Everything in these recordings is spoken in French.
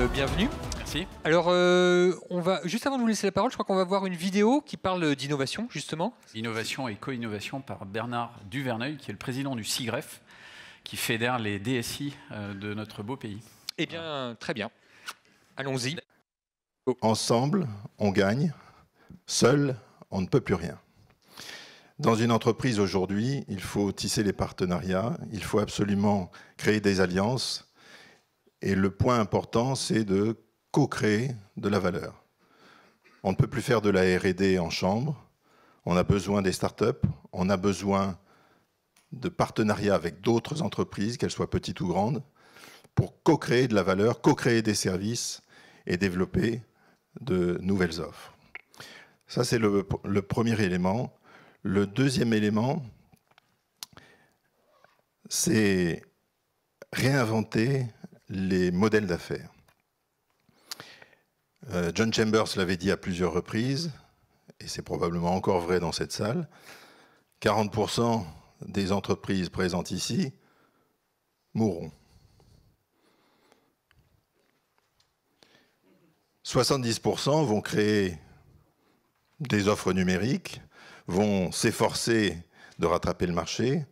bienvenue. Merci. Alors, on va, juste avant de vous laisser la parole, je crois qu'on va voir une vidéo qui parle d'innovation, justement. Innovation et co-innovation par Bernard Duverneuil, qui est le président du SIGREF, qui fédère les DSI de notre beau pays. Eh bien, très bien. Allons-y. Ensemble, on gagne. Seul, on ne peut plus rien. Dans une entreprise aujourd'hui, il faut tisser les partenariats, il faut absolument créer des alliances. Et le point important, c'est de co-créer de la valeur. On ne peut plus faire de la R&D en chambre. On a besoin des startups, on a besoin de partenariats avec d'autres entreprises, qu'elles soient petites ou grandes, pour co-créer de la valeur, co-créer des services et développer de nouvelles offres. Ça, c'est le premier élément. Le deuxième élément, c'est réinventer les modèles d'affaires. John Chambers l'avait dit à plusieurs reprises, et c'est probablement encore vrai dans cette salle, 40% des entreprises présentes ici mourront. 70% vont créer des offres numériques, vont s'efforcer de rattraper le marché,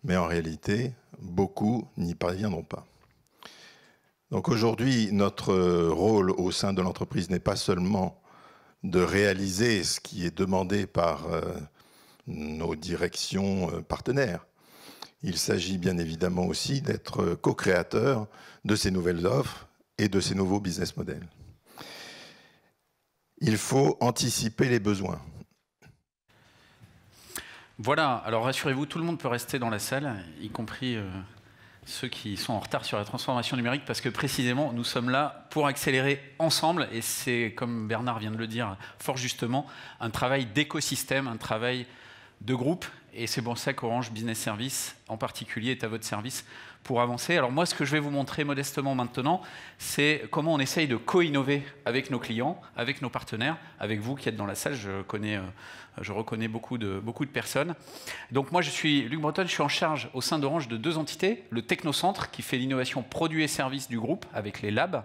mais en réalité, beaucoup n'y parviendront pas. Donc aujourd'hui, notre rôle au sein de l'entreprise n'est pas seulement de réaliser ce qui est demandé par nos directions partenaires. Il s'agit bien évidemment aussi d'être co-créateur de ces nouvelles offres et de ces nouveaux business models. Il faut anticiper les besoins. Voilà, alors rassurez-vous, tout le monde peut rester dans la salle, y compris ceux qui sont en retard sur la transformation numérique, parce que précisément, nous sommes là pour accélérer ensemble, et c'est, comme Bernard vient de le dire fort justement, un travail d'écosystème, un travail de groupe, et c'est pour ça qu'Orange Business Services, en particulier, est à votre service pour avancer. Alors moi, ce que je vais vous montrer modestement maintenant, c'est comment on essaye de co-innover avec nos clients, avec nos partenaires, avec vous qui êtes dans la salle, je reconnais beaucoup de personnes. Donc moi, je suis Luc Breton, je suis en charge au sein d'Orange de deux entités, le Technocentre, qui fait l'innovation produits et services du groupe, avec les labs,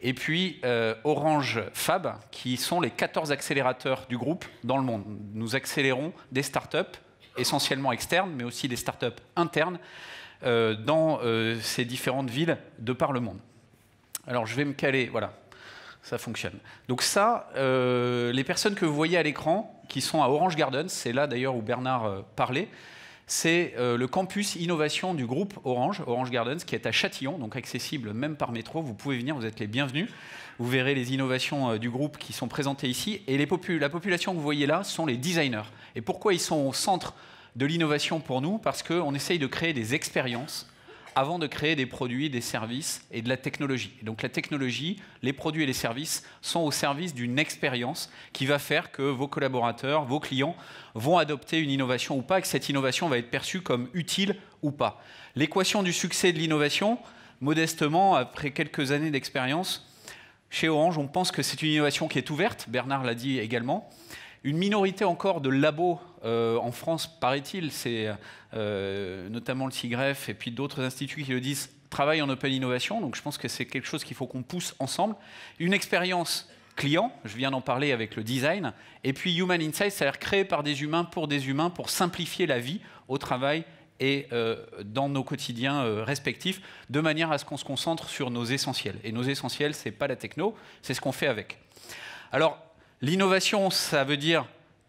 et puis Orange Fab, qui sont les 14 accélérateurs du groupe dans le monde. Nous accélérons des startups, essentiellement externes, mais aussi des startups internes, dans ces différentes villes de par le monde. Alors je vais me caler, voilà, ça fonctionne. Donc ça, les personnes que vous voyez à l'écran, qui sont à Orange Gardens, c'est là d'ailleurs où Bernard parlait, c'est le campus innovation du groupe Orange, Orange Gardens, qui est à Châtillon, donc accessible même par métro. Vous pouvez venir, vous êtes les bienvenus. Vous verrez les innovations du groupe qui sont présentées ici. Et la population que vous voyez là sont les designers. Et pourquoi ils sont au centre de l'innovation pour nous? Parce qu'on essaye de créer des expériences avant de créer des produits, des services et de la technologie. Et donc la technologie, les produits et les services sont au service d'une expérience qui va faire que vos collaborateurs, vos clients vont adopter une innovation ou pas, et que cette innovation va être perçue comme utile ou pas. L'équation du succès de l'innovation, modestement, après quelques années d'expérience, chez Orange, on pense que c'est une innovation qui est ouverte, Bernard l'a dit également. Une minorité encore de labos en France, paraît-il, c'est notamment le SIGREF et puis d'autres instituts qui le disent, travaillent en open innovation. Donc je pense que c'est quelque chose qu'il faut qu'on pousse ensemble. Une expérience client, je viens d'en parler avec le design. Et puis Human Insight, c'est-à-dire créé par des humains, pour simplifier la vie au travail et dans nos quotidiens respectifs, de manière à ce qu'on se concentre sur nos essentiels. Et nos essentiels, ce n'est pas la techno, c'est ce qu'on fait avec. Alors, l'innovation, ça veut dire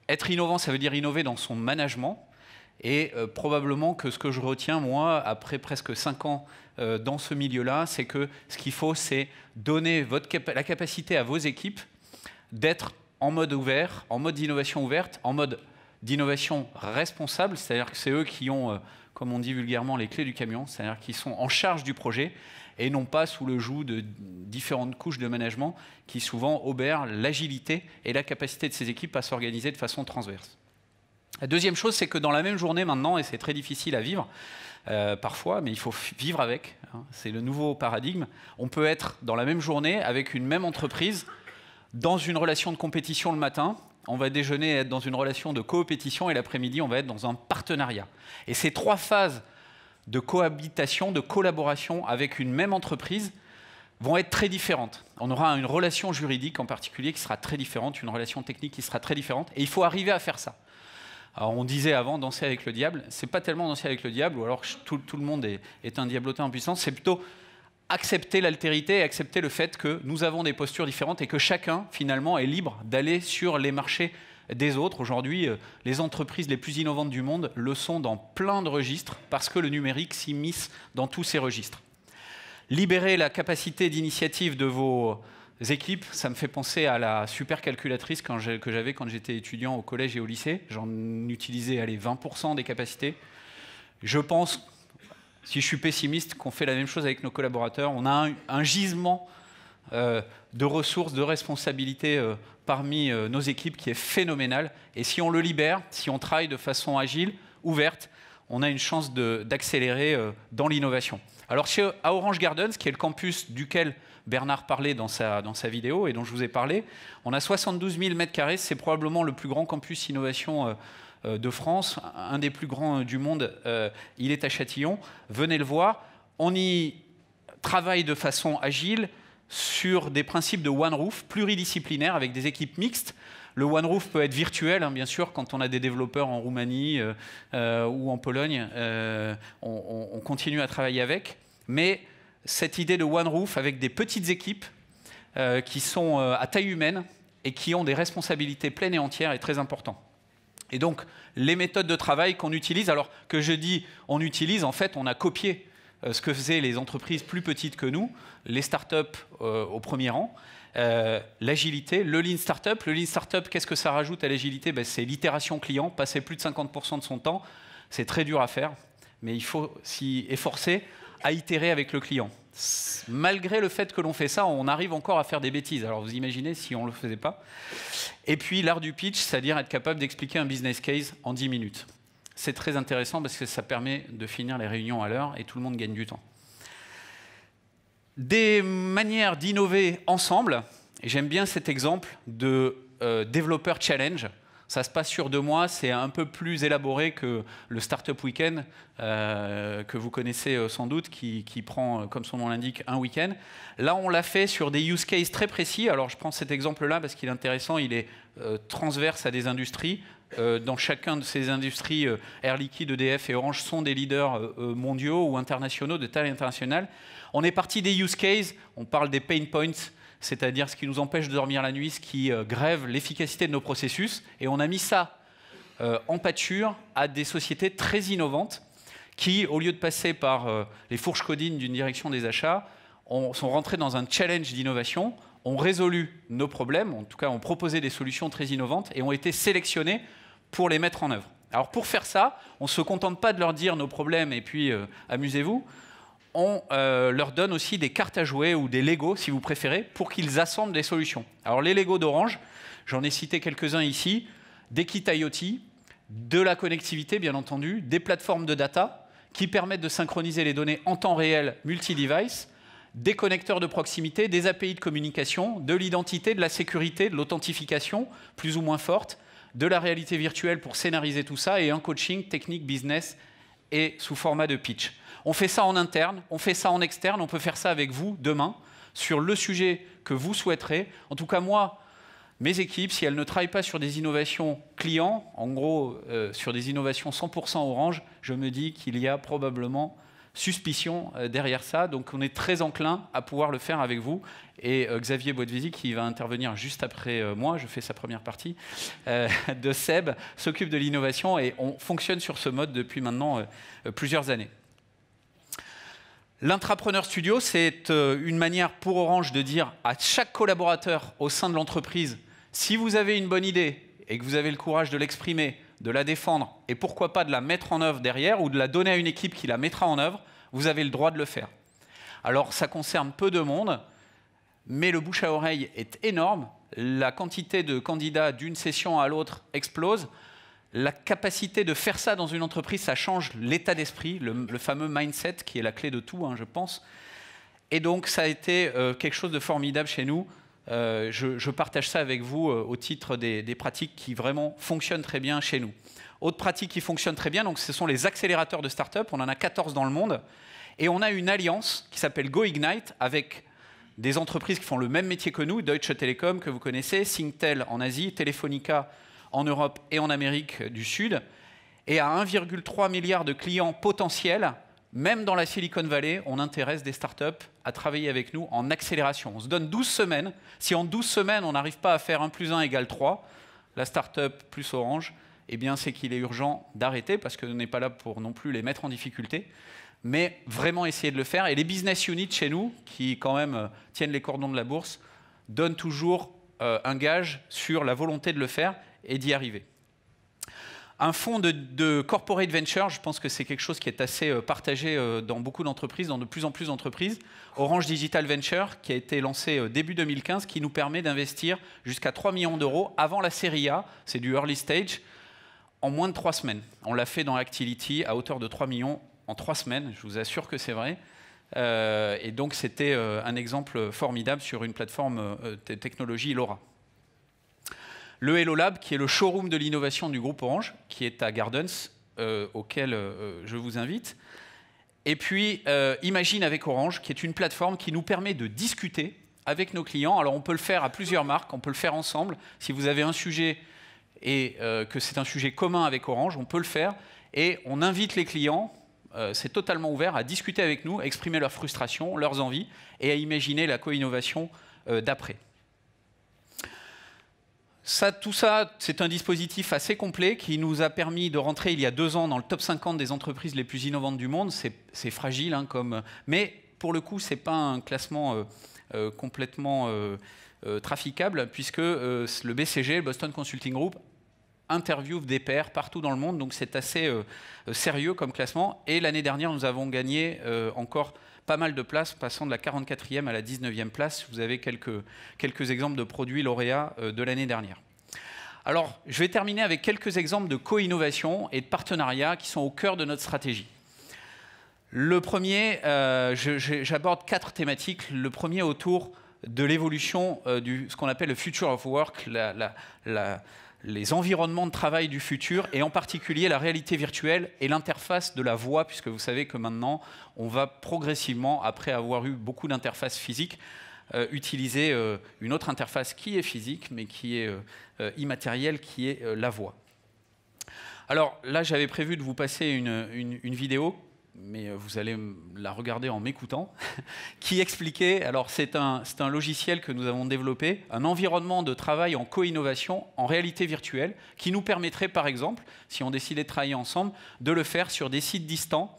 être innovant, ça veut dire innover dans son management. Et probablement que ce que je retiens, moi, après presque 5 ans dans ce milieu-là, c'est que ce qu'il faut, c'est donner la capacité à vos équipes d'être en mode ouvert, en mode d'innovation ouverte, en mode d'innovation responsable, c'est-à-dire que c'est eux qui ont, comme on dit vulgairement, les clés du camion, c'est-à-dire qu'ils sont en charge du projet, et non pas sous le joug de différentes couches de management qui souvent obèrent l'agilité et la capacité de ces équipes à s'organiser de façon transverse. La deuxième chose, c'est que dans la même journée maintenant, et c'est très difficile à vivre parfois, mais il faut vivre avec, hein, c'est le nouveau paradigme, on peut être dans la même journée avec une même entreprise dans une relation de compétition le matin, on va déjeuner et être dans une relation de coopétition, et l'après-midi, on va être dans un partenariat. Et ces 3 phases de cohabitation, de collaboration avec une même entreprise vont être très différentes. On aura une relation juridique en particulier qui sera très différente, une relation technique qui sera très différente, et il faut arriver à faire ça. Alors on disait avant danser avec le diable, c'est pas tellement danser avec le diable, ou alors tout le monde est un diablotin en puissance, c'est plutôt accepter l'altérité et accepter le fait que nous avons des postures différentes et que chacun finalement est libre d'aller sur les marchés des autres. Aujourd'hui, les entreprises les plus innovantes du monde le sont dans plein de registres parce que le numérique s'immisce dans tous ces registres. Libérer la capacité d'initiative de vos équipes, ça me fait penser à la supercalculatrice que j'avais quand j'étais étudiant au collège et au lycée. J'en utilisais 20% des capacités. Je pense, si je suis pessimiste, qu'on fait la même chose avec nos collaborateurs. On a un gisement de ressources, de responsabilités parmi nos équipes qui est phénoménal. Et si on le libère, si on travaille de façon agile, ouverte, on a une chance d'accélérer dans l'innovation. Alors à Orange Gardens, qui est le campus duquel Bernard parlait dans sa vidéo et dont je vous ai parlé, on a 72 000 m². C'est probablement le plus grand campus innovation de France, un des plus grands du monde. Il est à Châtillon. Venez le voir. On y travaille de façon agile sur des principes de One Roof, pluridisciplinaires, avec des équipes mixtes. Le One Roof peut être virtuel, hein, bien sûr, quand on a des développeurs en Roumanie ou en Pologne, on continue à travailler avec. Mais cette idée de One Roof avec des petites équipes qui sont à taille humaine et qui ont des responsabilités pleines et entières est très important. Et donc, les méthodes de travail qu'on utilise, alors que je dis on utilise, en fait, on a copié ce que faisaient les entreprises plus petites que nous, les startups au premier rang, l'agilité, le Lean Startup. Le Lean Startup, qu'est-ce que ça rajoute à l'agilité? C'est l'itération client, passer plus de 50% de son temps. C'est très dur à faire, mais il faut s'y efforcer à itérer avec le client. Malgré le fait que l'on fait ça, on arrive encore à faire des bêtises. Alors vous imaginez si on ne le faisait pas. Et puis l'art du pitch, c'est-à-dire être capable d'expliquer un business case en 10 minutes. C'est très intéressant parce que ça permet de finir les réunions à l'heure et tout le monde gagne du temps. Des manières d'innover ensemble, et j'aime bien cet exemple de développeur challenge. Ça se passe sur 2 mois, c'est un peu plus élaboré que le Startup Weekend que vous connaissez sans doute, qui prend, comme son nom l'indique, un week-end. Là, on l'a fait sur des use cases très précis. Alors, je prends cet exemple-là parce qu'il est intéressant, il est transverse à des industries. Dans chacun de ces industries, Air Liquide, EDF et Orange sont des leaders mondiaux ou internationaux de taille internationale. On est parti des use cases, on parle des pain points, c'est-à-dire ce qui nous empêche de dormir la nuit, ce qui grève l'efficacité de nos processus. Et on a mis ça en pâture à des sociétés très innovantes qui, au lieu de passer par les fourches codines d'une direction des achats, sont rentrées dans un challenge d'innovation, ont résolu nos problèmes, en tout cas ont proposé des solutions très innovantes et ont été sélectionnés pour les mettre en œuvre. Alors pour faire ça, on ne se contente pas de leur dire nos problèmes et puis amusez-vous. On leur donne aussi des cartes à jouer ou des Lego, si vous préférez, pour qu'ils assemblent des solutions. Alors les Lego d'Orange, j'en ai cité quelques-uns ici, des kits IoT, de la connectivité bien entendu, des plateformes de data qui permettent de synchroniser les données en temps réel multi-device, des connecteurs de proximité, des API de communication, de l'identité, de la sécurité, de l'authentification, plus ou moins forte, de la réalité virtuelle pour scénariser tout ça, et un coaching technique business et sous format de pitch. On fait ça en interne, on fait ça en externe, on peut faire ça avec vous demain, sur le sujet que vous souhaiterez. En tout cas, moi, mes équipes, si elles ne travaillent pas sur des innovations clients, en gros, sur des innovations 100% Orange, je me dis qu'il y a probablement suspicion derrière ça. Donc on est très enclin à pouvoir le faire avec vous. Et Xavier Boitvizy, qui va intervenir juste après moi, je fais sa première partie, de Seb, s'occupe de l'innovation et on fonctionne sur ce mode depuis maintenant plusieurs années. L'Intrapreneur Studio, c'est une manière pour Orange de dire à chaque collaborateur au sein de l'entreprise, si vous avez une bonne idée et que vous avez le courage de l'exprimer, de la défendre et pourquoi pas de la mettre en œuvre derrière ou de la donner à une équipe qui la mettra en œuvre, vous avez le droit de le faire. Alors ça concerne peu de monde, mais le bouche à oreille est énorme. La quantité de candidats d'une session à l'autre explose. La capacité de faire ça dans une entreprise, ça change l'état d'esprit, le fameux mindset qui est la clé de tout, hein, je pense. Et donc ça a été quelque chose de formidable chez nous. Je partage ça avec vous au titre des pratiques qui vraiment fonctionnent très bien chez nous. Autre pratique qui fonctionne très bien, donc, ce sont les accélérateurs de start-up. On en a 14 dans le monde. Et on a une alliance qui s'appelle Go Ignite avec des entreprises qui font le même métier que nous, Deutsche Telekom que vous connaissez, Singtel en Asie, Telefonica en Europe et en Amérique du Sud, et à 1,3 milliard de clients potentiels. Même dans la Silicon Valley, on intéresse des startups à travailler avec nous en accélération. On se donne 12 semaines. Si en 12 semaines, on n'arrive pas à faire 1 + 1 = 3, la startup plus Orange, eh bien, c'est qu'il est urgent d'arrêter, parce que nous n'est pas là pour non plus les mettre en difficulté, mais vraiment essayer de le faire. Et les business units chez nous, qui quand même tiennent les cordons de la bourse, donnent toujours un gage sur la volonté de le faire et d'y arriver. Un fonds de corporate venture, je pense que c'est quelque chose qui est assez partagé dans beaucoup d'entreprises, dans de plus en plus d'entreprises. Orange Digital Venture, qui a été lancé début 2015, qui nous permet d'investir jusqu'à 3 millions d'euros avant la série A, c'est du early stage, en moins de 3 semaines. On l'a fait dans Actility à hauteur de 3 millions en 3 semaines, je vous assure que c'est vrai. Et donc c'était un exemple formidable sur une plateforme technologie LoRa. Le Hello Lab, qui est le showroom de l'innovation du groupe Orange, qui est à Gardens, auquel je vous invite. Et puis, Imagine avec Orange, qui est une plateforme qui nous permet de discuter avec nos clients. Alors, on peut le faire à plusieurs marques, on peut le faire ensemble. Si vous avez un sujet et que c'est un sujet commun avec Orange, on peut le faire. Et on invite les clients, c'est totalement ouvert, à discuter avec nous, à exprimer leurs frustrations, leurs envies, et à imaginer la co-innovation d'après. Tout ça, c'est un dispositif assez complet qui nous a permis de rentrer il y a 2 ans dans le top 50 des entreprises les plus innovantes du monde. C'est fragile, hein, mais pour le coup, ce n'est pas un classement complètement traficable, puisque le BCG, le Boston Consulting Group, interviewe des pairs partout dans le monde, donc c'est assez sérieux comme classement. Et l'année dernière, nous avons gagné encore pas mal de places, passant de la 44e à la 19e place. Vous avez quelques exemples de produits lauréats de l'année dernière. Alors, je vais terminer avec quelques exemples de co-innovation et de partenariats qui sont au cœur de notre stratégie. Le premier, j'aborde 4 thématiques. Le premier autour de l'évolution de ce qu'on appelle le future of work, les environnements de travail du futur, et en particulier la réalité virtuelle et l'interface de la voix, puisque vous savez que maintenant, on va progressivement, après avoir eu beaucoup d'interfaces physiques, utiliser une autre interface qui est physique, mais qui est immatérielle, qui est la voix. Alors là, j'avais prévu de vous passer une vidéo, mais vous allez la regarder en m'écoutant, qui expliquait, alors c'est un logiciel que nous avons développé, un environnement de travail en co-innovation en réalité virtuelle, qui nous permettrait par exemple, si on décidait de travailler ensemble, de le faire sur des sites distants,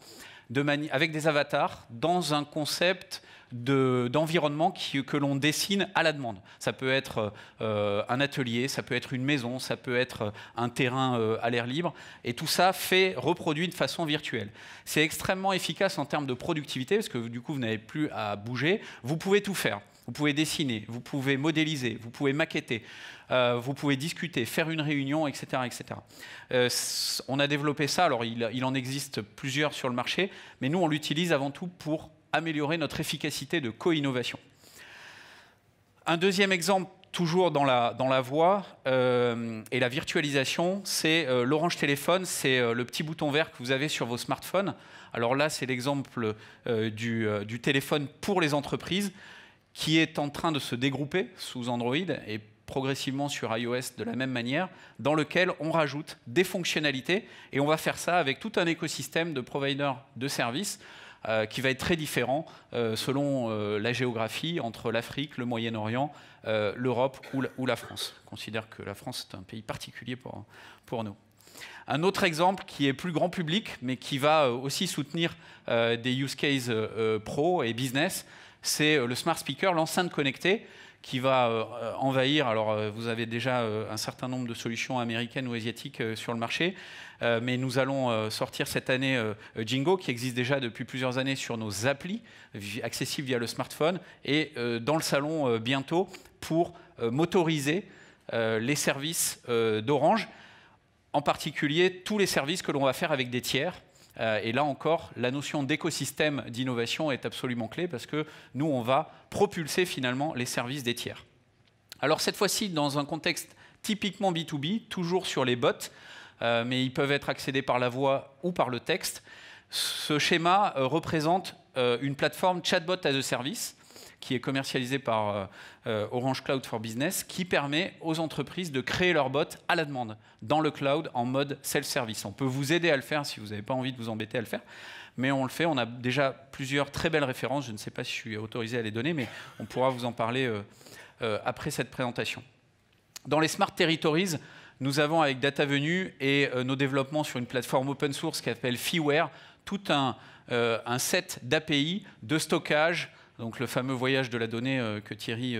avec des avatars, dans un concept d'environnement que l'on dessine à la demande. Ça peut être un atelier, ça peut être une maison, ça peut être un terrain à l'air libre, et tout ça reproduit de façon virtuelle. C'est extrêmement efficace en termes de productivité, parce que du coup, vous n'avez plus à bouger. Vous pouvez tout faire. Vous pouvez dessiner, vous pouvez modéliser, vous pouvez maqueter, vous pouvez discuter, faire une réunion, etc. etc. On a développé ça, alors il en existe plusieurs sur le marché, mais nous, on l'utilise avant tout pour améliorer notre efficacité de co-innovation. Un deuxième exemple, toujours dans la voix et la virtualisation, c'est l'Orange Téléphone, c'est le petit bouton vert que vous avez sur vos smartphones. Alors là, c'est l'exemple du téléphone pour les entreprises qui est en train de se dégrouper sous Android et progressivement sur iOS de la même manière, dans lequel on rajoute des fonctionnalités, et on va faire ça avec tout un écosystème de providers de services qui va être très différent selon la géographie entre l'Afrique, le Moyen-Orient, l'Europe ou la France. On considère que la France est un pays particulier pour nous. Un autre exemple qui est plus grand public, mais qui va aussi soutenir des use cases pro et business, c'est le smart speaker, l'enceinte connectée, qui va envahir. Alors, vous avez déjà un certain nombre de solutions américaines ou asiatiques sur le marché, mais nous allons sortir cette année Jingo, qui existe déjà depuis plusieurs années sur nos applis, accessibles via le smartphone, et dans le salon bientôt pour motoriser les services d'Orange, en particulier tous les services que l'on va faire avec des tiers. Et là encore, la notion d'écosystème d'innovation est absolument clé, parce que nous, on va propulser finalement les services des tiers. Alors cette fois-ci, dans un contexte typiquement B2B, toujours sur les bots, mais ils peuvent être accédés par la voix ou par le texte. Ce schéma représente une plateforme Chatbot as a Service qui est commercialisé par Orange Cloud for Business, qui permet aux entreprises de créer leurs bots à la demande, dans le cloud, en mode self-service. On peut vous aider à le faire si vous n'avez pas envie de vous embêter à le faire, mais on le fait. On a déjà plusieurs très belles références. Je ne sais pas si je suis autorisé à les donner, mais on pourra vous en parler après cette présentation. Dans les Smart Territories, nous avons avec DataVenue et nos développements sur une plateforme open source qui s'appelle Feeware, tout un set d'API, de stockage, donc le fameux voyage de la donnée que Thierry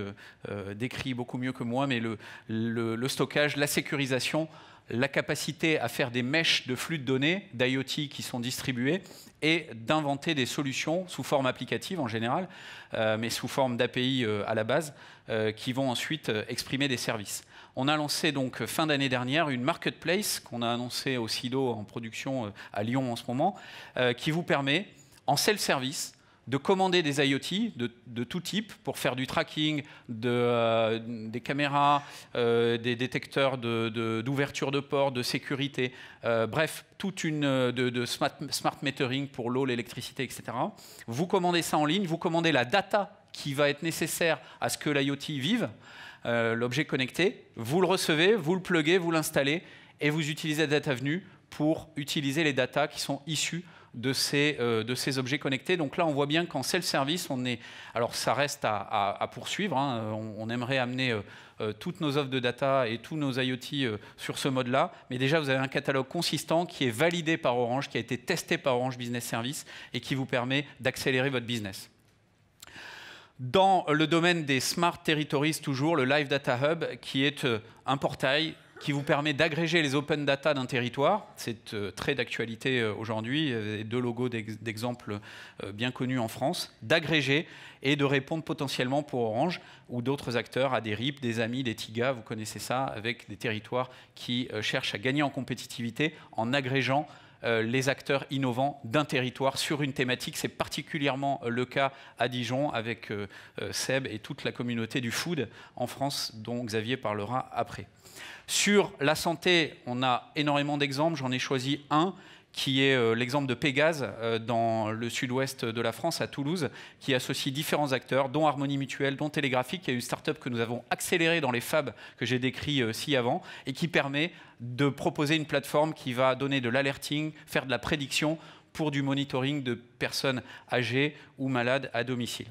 décrit beaucoup mieux que moi, mais le stockage, la sécurisation, la capacité à faire des mèches de flux de données, d'IoT qui sont distribués, et d'inventer des solutions sous forme applicative en général, mais sous forme d'API à la base, qui vont ensuite exprimer des services. On a lancé donc fin d'année dernière une marketplace qu'on a annoncée au SIDO en production à Lyon en ce moment, qui vous permet en self-service de commander des IoT de tout type pour faire du tracking, des caméras, des détecteurs d'ouverture de port, de sécurité, bref, toute de smart metering pour l'eau, l'électricité, etc. Vous commandez ça en ligne, vous commandez la data qui va être nécessaire à ce que l'IoT vive, l'objet connecté, vous le recevez, vous le pluguez, vous l'installez et vous utilisez DataVenue pour utiliser les datas qui sont issues de ces objets connectés. Donc là, on voit bien qu'en self-service, on est... Alors, ça reste à poursuivre. Hein. On aimerait amener toutes nos offres de data et tous nos IoT sur ce mode-là. Mais déjà, vous avez un catalogue consistant qui est validé par Orange, qui a été testé par Orange Business Services et qui vous permet d'accélérer votre business. Dans le domaine des Smart Territories, toujours, le Live Data Hub, qui est un portail qui vous permet d'agréger les open data d'un territoire. C'est très d'actualité aujourd'hui, deux logos d'exemples bien connus en France, d'agréger et de répondre potentiellement pour Orange ou d'autres acteurs à des RIP, des amis, des TIGA, vous connaissez ça, avec des territoires qui cherchent à gagner en compétitivité en agrégeant les acteurs innovants d'un territoire sur une thématique. C'est particulièrement le cas à Dijon avec Seb et toute la communauté du food en France dont Xavier parlera après. Sur la santé, on a énormément d'exemples. J'en ai choisi un qui est l'exemple de Pégase dans le sud-ouest de la France, à Toulouse, qui associe différents acteurs, dont Harmonie Mutuelle, dont Télégraphique, qui est une start-up que nous avons accélérée dans les fabs que j'ai décrits ci-avant, et qui permet de proposer une plateforme qui va donner de l'alerting, faire de la prédiction pour du monitoring de personnes âgées ou malades à domicile.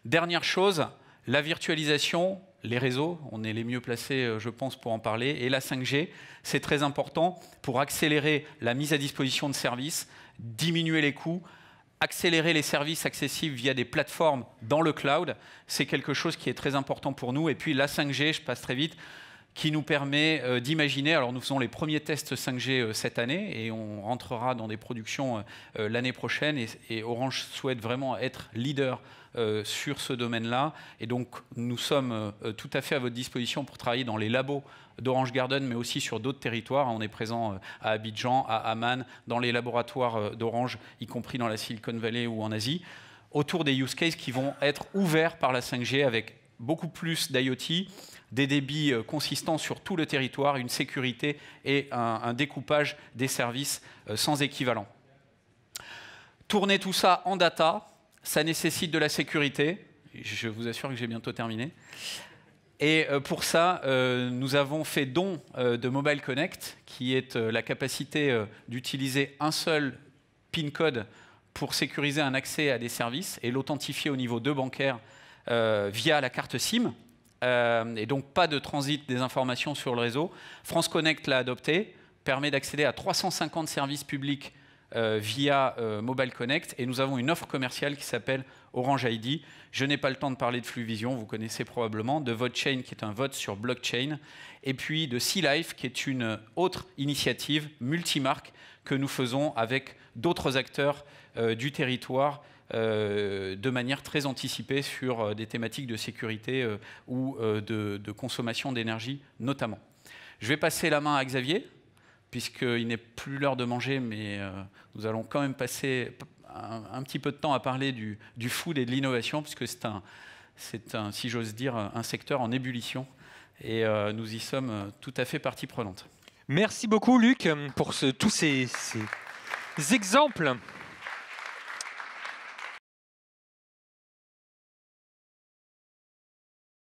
Dernière chose, la virtualisation, les réseaux, on est les mieux placés, je pense, pour en parler, et la 5G, c'est très important pour accélérer la mise à disposition de services, diminuer les coûts, accélérer les services accessibles via des plateformes dans le cloud. C'est quelque chose qui est très important pour nous. Et puis la 5G, je passe très vite, qui nous permet d'imaginer, alors nous faisons les premiers tests 5G cette année et on rentrera dans des productions l'année prochaine et Orange souhaite vraiment être leader sur ce domaine-là. Et donc nous sommes tout à fait à votre disposition pour travailler dans les labos d'Orange Garden, mais aussi sur d'autres territoires. On est présent à Abidjan, à Amman, dans les laboratoires d'Orange, y compris dans la Silicon Valley ou en Asie, autour des use cases qui vont être ouverts par la 5G avec beaucoup plus d'IoT, des débits consistants sur tout le territoire, une sécurité et un découpage des services sans équivalent. Tourner tout ça en data, ça nécessite de la sécurité. Je vous assure que j'ai bientôt terminé. Et pour ça, nous avons fait don de Mobile Connect, qui est la capacité d'utiliser un seul PIN code pour sécuriser un accès à des services et l'authentifier au niveau 2 bancaire via la carte SIM. Et donc pas de transit des informations sur le réseau. France Connect l'a adopté, permet d'accéder à 350 services publics via Mobile Connect. Et nous avons une offre commerciale qui s'appelle Orange ID. Je n'ai pas le temps de parler de Fluvision, vous connaissez probablement, de VoteChain qui est un vote sur blockchain, et puis de SeaLife qui est une autre initiative multimarque que nous faisons avec d'autres acteurs du territoire de manière très anticipée sur des thématiques de sécurité ou de consommation d'énergie notamment. Je vais passer la main à Xavier, puisqu'il n'est plus l'heure de manger, mais nous allons quand même passer un petit peu de temps à parler du food et de l'innovation, puisque c'est un, si j'ose dire, un secteur en ébullition, et nous y sommes tout à fait partie prenante. Merci beaucoup Luc pour tous ces exemples